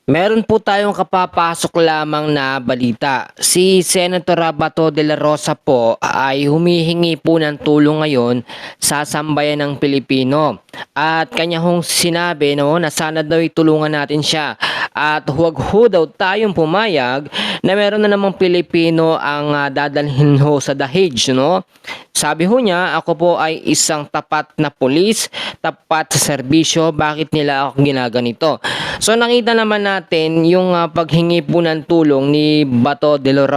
Meron po tayong kapapasok lamang na balita. Si Senator Bato de la Rosa po ay humihingi po ng tulong ngayon sa sambayan ng Pilipino. At kanya hong sinabi na sana daw itulungan natin siya. At huwag ho daw tayong pumayag na meron na namang Pilipino ang dadalhin ho sa Dahig. No? Sabi ho niya, ako po ay isang tapat na pulis, tapat sa serbisyo, bakit nila ako ginaganito? So nakita naman natin yung paghingi po ng tulong ni Bato de la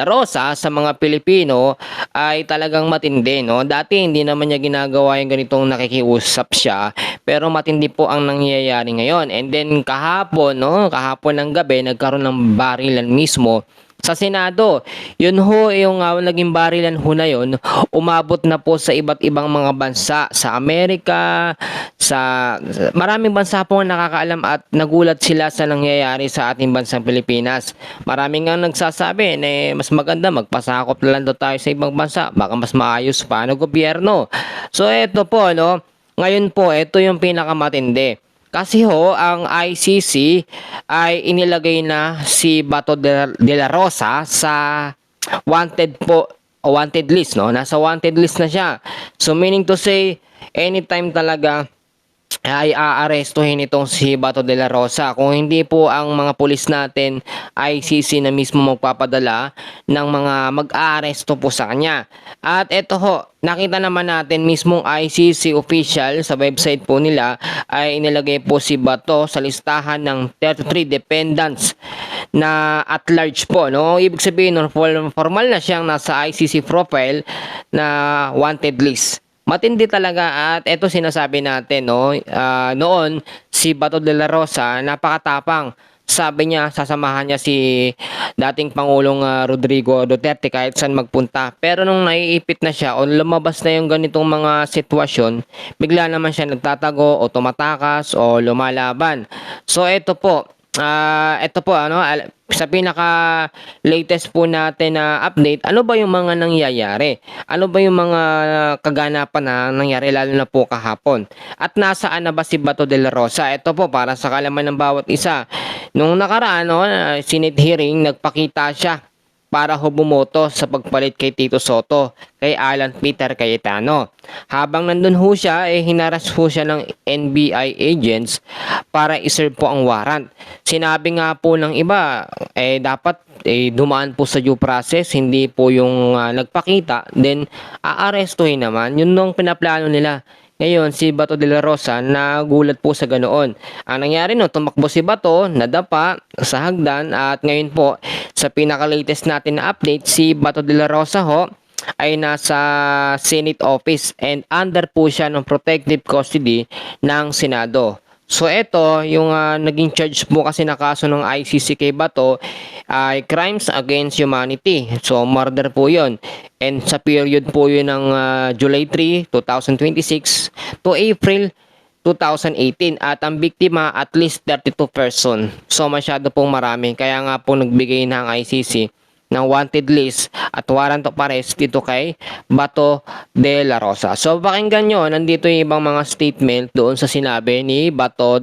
Rosa sa mga Pilipino ay talagang matindi, no? Dati hindi naman niya ginagawa yung ganitong nakikiusap siya, pero matindi po ang nangyayari ngayon. And then kahapon, no, kahapon ng gabi nagkaroon ng barilan mismo sa Senado. Yun ho, yung naging barilan ho na yun, umabot na po sa iba't ibang mga bansa, sa Amerika, sa maraming bansa po ang nakakaalam at nagulat sila sa nangyayari sa ating bansang Pilipinas. Maraming nga nagsasabi na mas maganda magpasakop na lang daw tayo sa ibang bansa, baka mas maayos pa ng gobyerno. So eto po, no, ngayon po, ito yung pinakamatindi. Kasi ho, ang ICC ay inilagay na si Bato de la Rosa sa wanted po, wanted list, no? Nasa wanted list na siya. So meaning to say, anytime talaga ay aarestuhin itong si Bato de la Rosa. Kung hindi po ang mga pulis natin, ICC na mismo magpapadala ng mga mag-aaresto po sa kanya. At eto ho, nakita naman natin mismong ICC official sa website po nila ay inilagay po si Bato sa listahan ng 33 dependents na at large po, no? Ibig sabihin, formal na siyang nasa ICC profile na wanted list. Matindi talaga at eto sinasabi natin, no, noon si Bato de la Rosa napakatapang. Sabi niya sasamahan niya si dating Pangulong Rodrigo Duterte kahit saan magpunta. Pero nung naiipit na siya o lumabas na yung ganitong mga sitwasyon, bigla naman siya nagtatago o tumatakas o lumalaban. So eto po, sa pinaka latest po natin na update, ano ba yung mga nangyayari? Ano ba yung mga kaganapan na nangyari lalo na po kahapon? At nasaan na ba si Bato de la Rosa? Ito po para sa kalaman ng bawat isa. Nung nakaraan, Senate hearing, nagpakita siya para ho bumoto sa pagpalit kay Tito Soto, kay Alan Peter Cayetano. Habang nandun ho siya, hinaras ho siya ng NBI agents para iserve po ang warrant. Sinabi nga po ng iba, dapat dumaan po sa due process, hindi po yung nagpakita, then aarestuhin naman. Yun nung pinaplano nila. Ngayon, si Bato de la Rosa nagulat po sa ganoon. Ang nangyari tumakbo si Bato, nadapa sa hagdan at ngayon po, sa pinaka-latest natin na update, si Bato de la Rosa ho ay nasa Senate office and under po siya ng protective custody ng Senado. So ito, yung naging charge po kasi na kaso ng ICC kay Bato ay crimes against humanity. So murder po yun. And sa period po yun ng July 3, 2026 to April 2018 at ang biktima at least 32 person. So masyado pong marami. Kaya nga po nagbigay ng ICC ng wanted list at warrant of arrest dito kay Bato de la Rosa. So pakinggan nyo, nandito yung ibang mga statement doon sa sinabi ni Bato